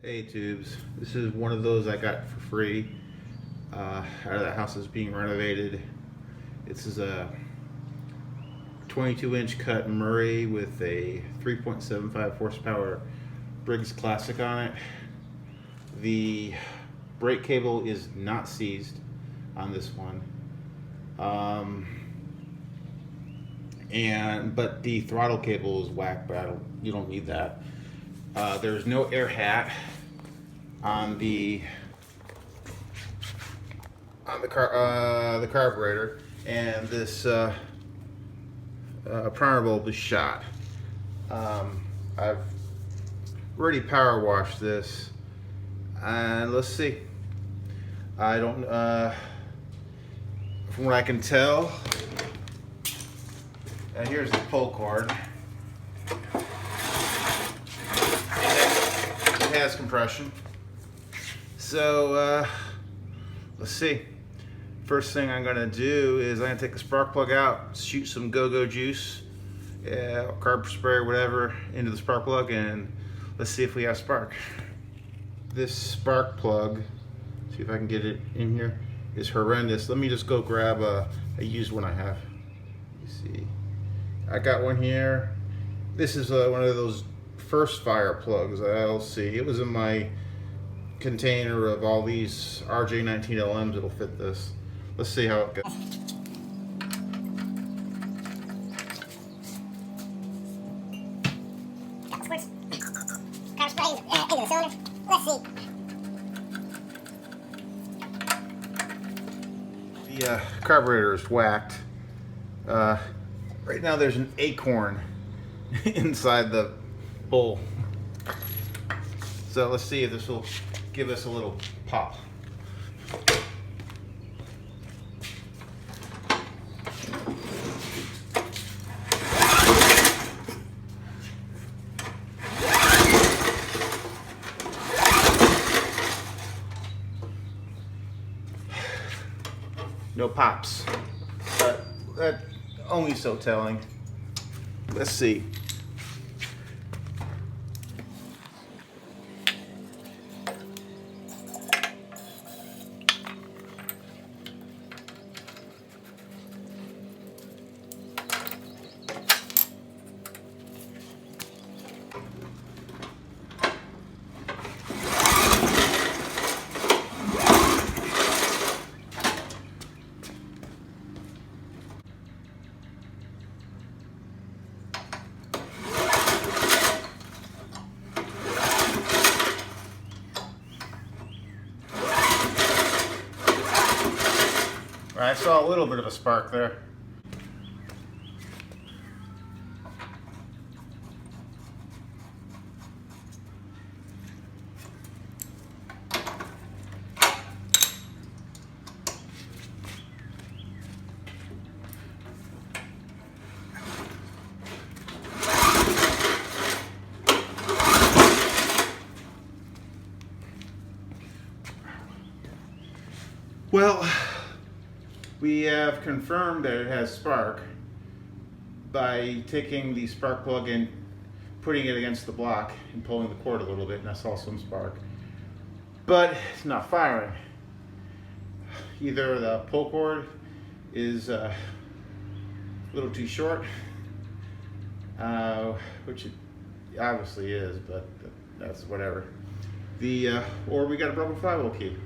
Hey tubes, this is one of those I got for free out of the house that's being renovated. This is a 22-inch cut Murray with a 3.75 horsepower B&S Classic on it. The brake cable is not seized on this one, but the throttle cable is whacked. But you don't need that. There's no air hat on the carburetor, and this primer bulb is shot. I've already power washed this, and let's see. I don't. From what I can tell, here's the pull cord. It has compression. So let's see. First thing I'm gonna do is I'm gonna take the spark plug out, shoot some go-go juice, carb spray or whatever into the spark plug, and let's see if we have spark. This spark plug, see if I can get it in here, is horrendous. Let me just go grab a used one I have. You see, I got one here. This is one of those first fire plugs I'll see. It was in my container of all these RJ19LMs. It'll fit this. Let's see how it goes. The carburetor is whacked. Right now there's an acorn inside the bowl. So let's see if this will give us a little pop. No pops, but that only so telling. Let's see. I saw a little bit of a spark there. Well, we have confirmed that it has spark by taking the spark plug and putting it against the block and pulling the cord a little bit, and I saw some spark. But it's not firing. Either the pull cord is a little too short, which it obviously is, but that's whatever. Or we got a broken flywheel key.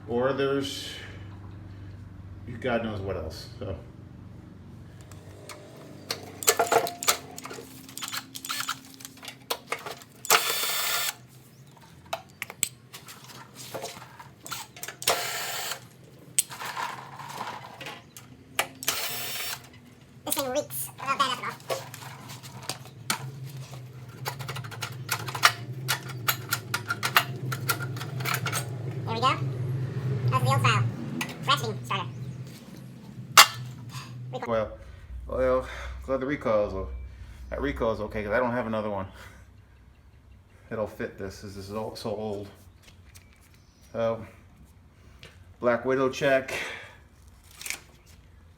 Or there's God knows what else. So. This thing reeks about bad ethanol. There we go. That's the old style ratcheting starter. Well, glad the recoil is okay, because I don't have another one that'll fit this. This is so old. So, Black Widow check.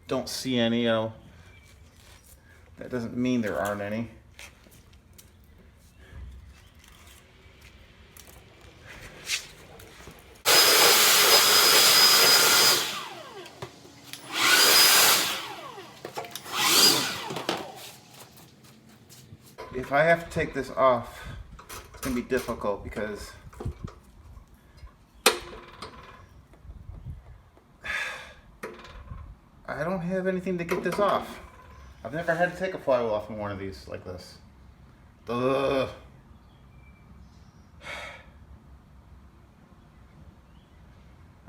Don't see any. That doesn't mean there aren't any. if I have to take this off, it's gonna be difficult because I don't have anything to get this off. I've never had to take a flywheel off in one of these like this. Ugh.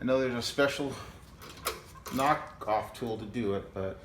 I know there's a special knock-off tool to do it, but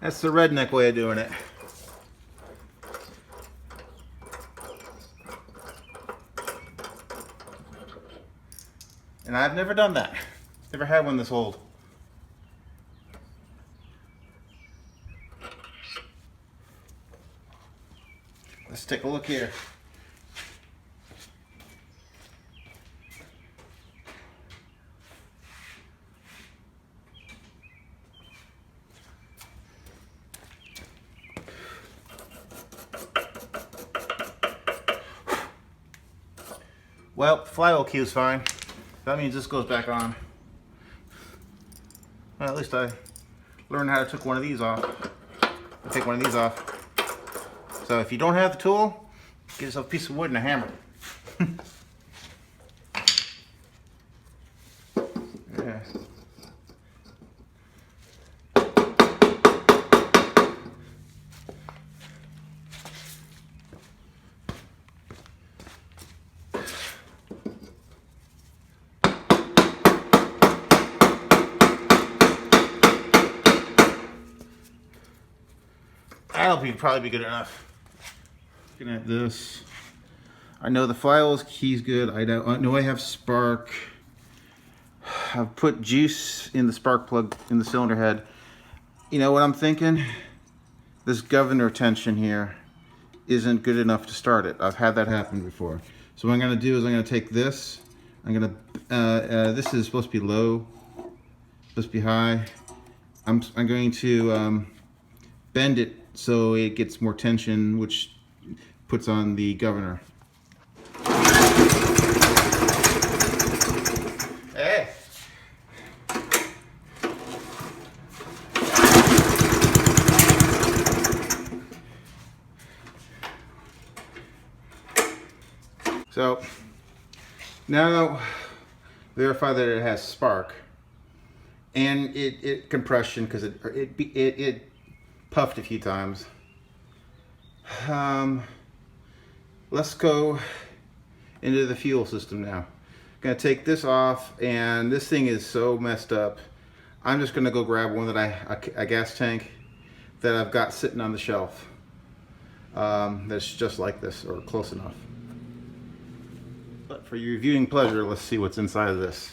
that's the redneck way of doing it. And I've never done that. Never had one this old. Let's take a look here. Well, flywheel key is fine. That means this goes back on. Well, at least I learned how to take one of these off. Take one of these off. So if you don't have the tool, get yourself a piece of wood and a hammer. Yeah. That'll probably be good enough. Looking at this, I know the flywheel's key's good. I know I have spark. I've put juice in the spark plug in the cylinder head. You know what I'm thinking? This governor tension here isn't good enough to start it. I've had that happen before. So what I'm going to do is I'm going to take this. I'm going to. This is supposed to be low. Supposed to be high. I'm going to bend it so it gets more tension, which puts on the governor. Hey! So now verify that it has spark and it compression, because it puffed a few times. Let's go into the fuel system now. I'm gonna take this off, and this thing is so messed up. I'm just gonna go grab one that a gas tank that I've got sitting on the shelf. That's just like this or close enough. But for your viewing pleasure, let's see what's inside of this.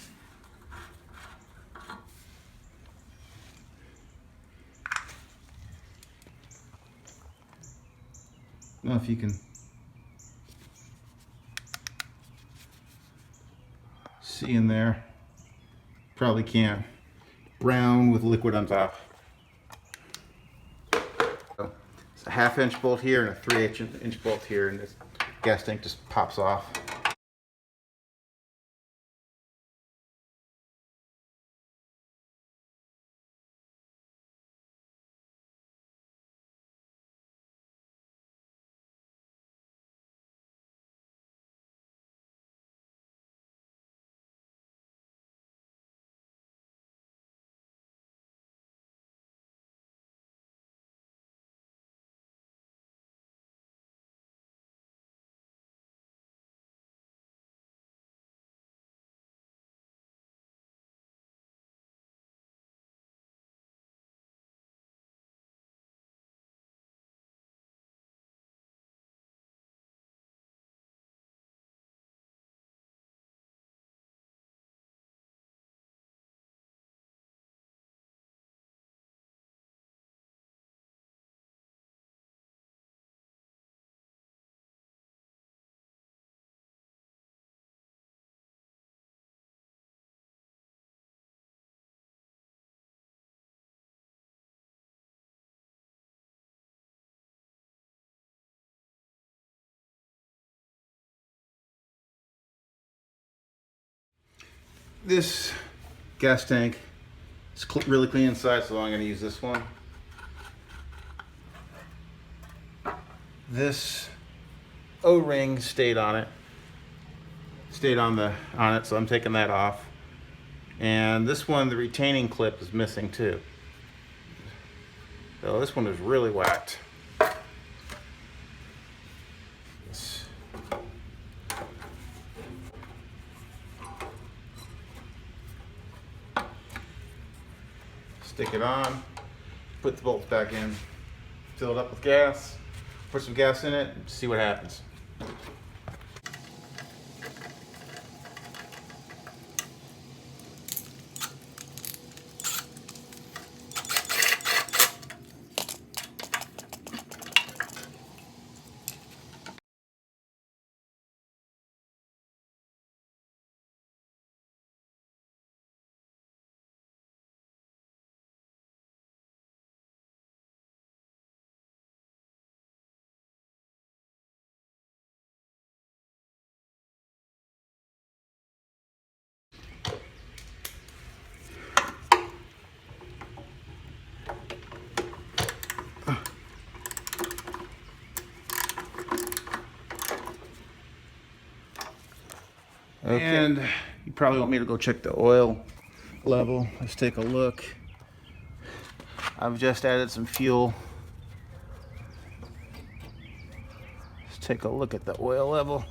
I don't know if you can see in there. Probably can't. Brown with liquid on top. So it's a 1/2 inch bolt here and a 3/8 inch bolt here, and this gas tank just pops off. This gas tank is really clean inside, so I'm going to use this one. This O-ring stayed on it, so I'm taking that off. And this one, the retaining clip is missing too. So this one is really whacked. Stick it on, put the bolts back in, fill it up with gas, put some gas in it, and see what happens. Okay. And you probably want me to go check the oil level. Let's take a look. I've just added some fuel. Let's take a look at the oil level.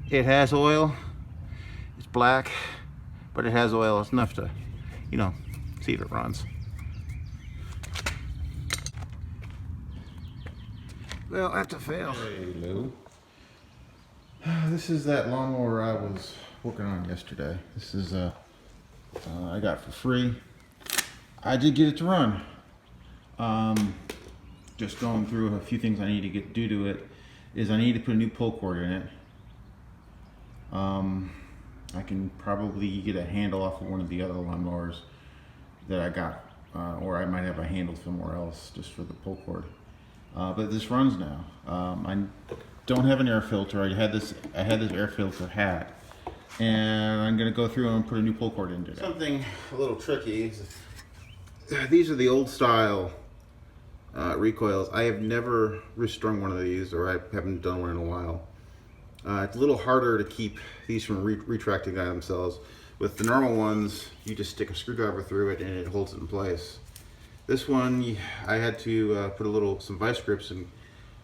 It has oil. It's black, but it has oil. It's enough to, you know, see if it runs. Well, that's a fail. Hey, Lou. This is that lawnmower I was working on yesterday. This is I got for free. I did get it to run. Just going through a few things I need to do to it is I need to put a new pull cord in it. I can probably get a handle off of one of the other lawnmowers that I got, or I might have a handle somewhere else just for the pull cord. But this runs now. I don't have an air filter. I had this air filter hat, and I'm gonna go through and put a new pull cord into it. Something a little tricky is these are the old style recoils. I have never restrung one of these, or I haven't done one in a while. It's a little harder to keep these from retracting by themselves. With the normal ones, you just stick a screwdriver through it and it holds it in place. This one I had to put some vice grips in,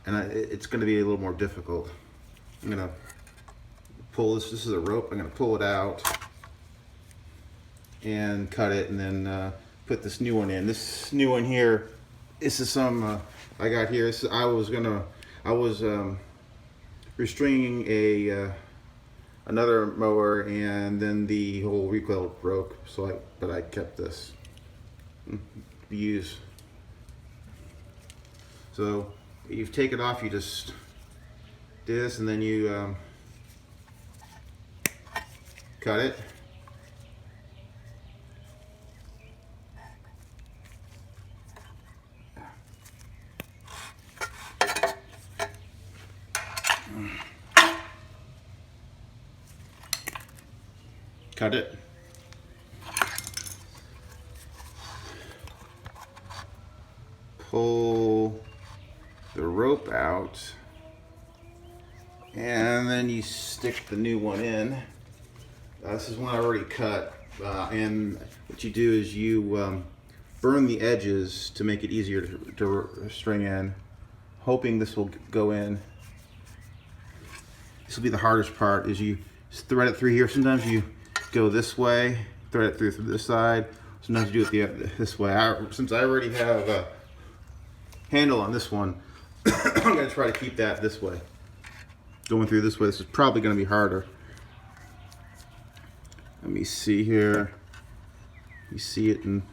and it's going to be a little more difficult. I'm going to pull this. This is a rope. I'm going to pull it out and cut it, and then put this new one in. This new one here, this is some I got here. I was restringing another mower, and then the whole recoil broke. But I kept this. Use. So you take it off. You just do this, and then you cut it. Cut it. Pull the rope out, and then you stick the new one in. This is one I already cut, and what you do is you burn the edges to make it easier to string in, hoping this will go in. This will be the hardest part, is you thread it through here. Sometimes you go this way, thread it through this side. Sometimes you do it this way. Since I already have a handle on this one, I'm going to try to keep that this way. Going through this way, this is probably going to be harder. Let me see here. You see it in,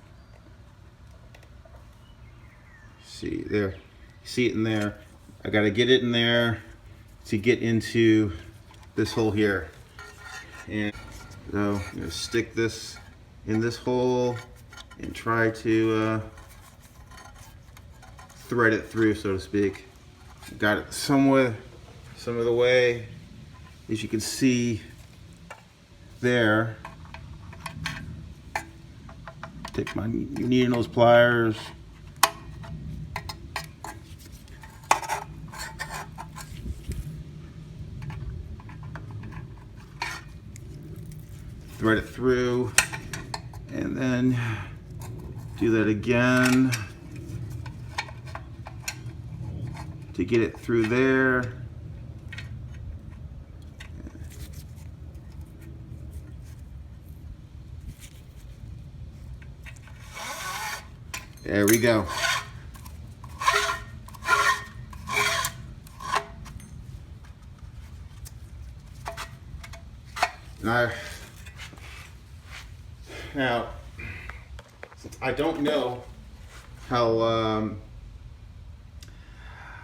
see there. You see it in there. I got to get it in there to get into this hole here. And so I'm going to stick this in this hole and try to thread it through, so to speak. Got it some of the way, as you can see there. Take my needle nose pliers. Thread it through, and then do that again to get it through there. There we go. Now, since I don't know how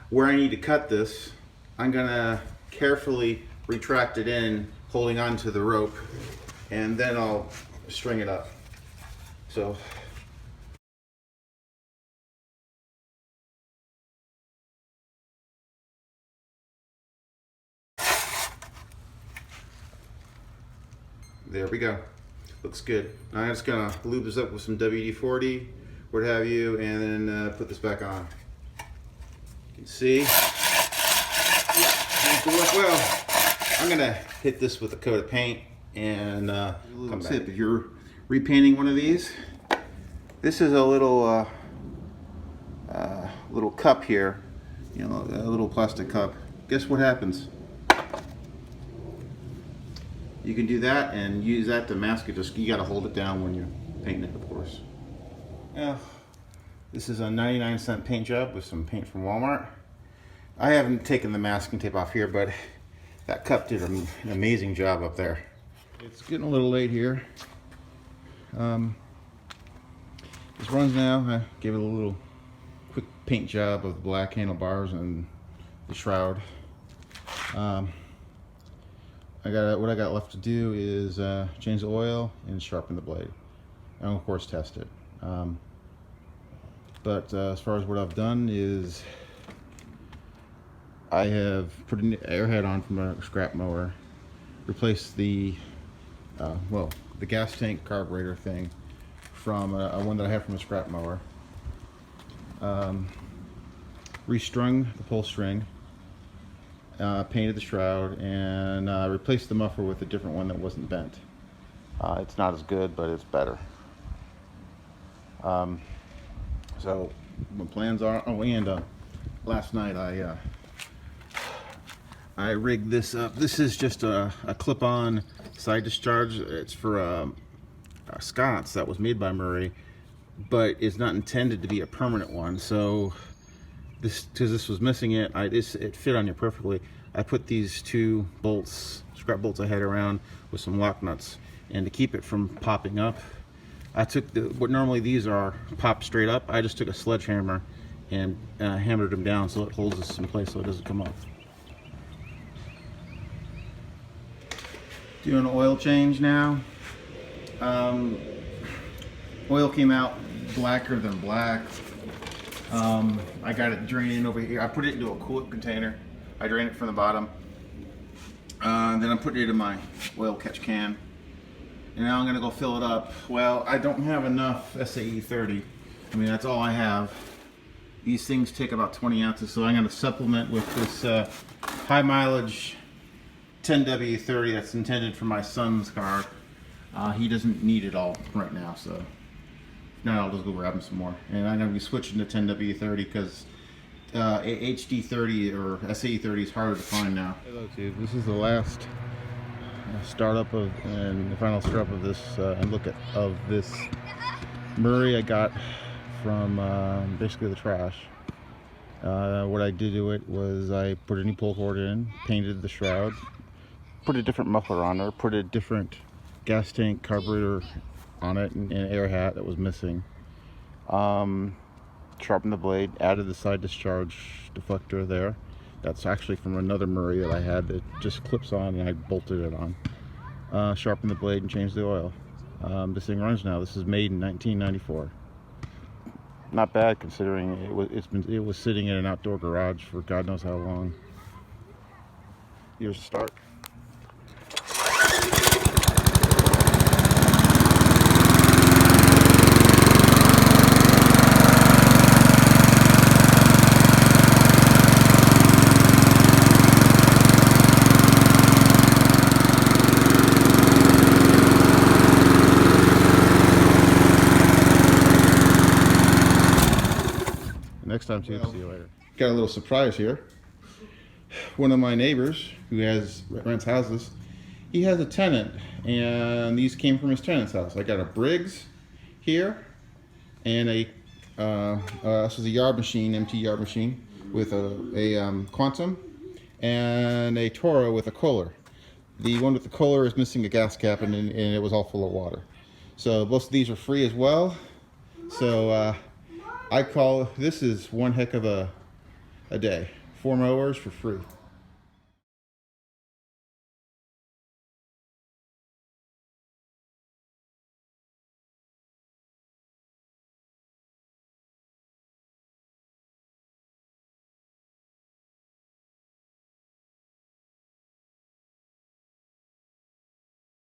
where I need to cut this, I'm gonna carefully retract it in, holding on to the rope, and then I'll string it up. So there we go. Looks good. Now I'm just gonna lube this up with some WD-40, what have you, and then put this back on. You can see it's going to work well. I'm gonna hit this with a coat of paint and come back. If you're repainting one of these, this is a little little cup here, you know, a little plastic cup. Guess what happens? You can do that and use that to mask it. Just you got to hold it down when you're painting it, of course. Yeah, this is a 99-cent paint job with some paint from Walmart. I haven't taken the masking tape off here, but that cup did an amazing job up there. It's getting a little late here. This runs now. I gave it a little quick paint job of the black handlebars and the shroud. What I got left to do is change the oil and sharpen the blade, and of course test it. But as far as what I've done is I have put an airhead on from a scrap mower, replaced the the gas tank carburetor thing from one that I have from a scrap mower, restrung the pull string, painted the shroud, and replaced the muffler with a different one that wasn't bent. It's not as good, but it's better. So my plans are, oh, and last night I rigged this up. This is just a clip-on side discharge. It's for a sconce that was made by Murray, but it's not intended to be a permanent one. So because this was missing it, it fit on here perfectly. I put these two bolts, scrap bolts I had around with some lock nuts, and to keep it from popping up, I took what normally these are popped straight up. I just took a sledgehammer and hammered them down so it holds this in place so it doesn't come off. Doing an oil change now. Oil came out blacker than black. I got it draining over here. I put it into a coolant container. I drain it from the bottom. Then I'm putting it in my oil catch can. And now I'm gonna go fill it up. Well, I don't have enough SAE 30. I mean, that's all I have. These things take about 20 ounces, so I'm gonna supplement with this high mileage 10W30 that's intended for my son's car. He doesn't need it all right now, so now I'll just go grab him some more. And I'm gonna be switching to 10W30 because HD30 or SAE30 is harder to find now. Hello, tube. This is the last startup of and the final startup of this of this Murray I got from basically the trash. What I did to it was I put a new pull cord in, painted the shroud, put a different muffler on there, put a different gas tank carburetor on it, and an air hat that was missing. Sharpened the blade, added the side discharge deflector there. That's actually from another Murray that I had that just clips on, and I bolted it on. Sharpened the blade and changed the oil. This thing runs now. This is made in 1994. Not bad considering it was sitting in an outdoor garage for God knows how long. Here's the start. Next time, too. See you later. Got a little surprise here. One of my neighbors who rents houses, he has a tenant, and these came from his tenant's house. I got a Briggs here, and this is a yard machine, empty yard machine, with a Quantum, and a Toro with a Kohler. The one with the Kohler is missing a gas cap, and it was all full of water. So both of these are free as well. So this is one heck of a day. 4 mowers for free.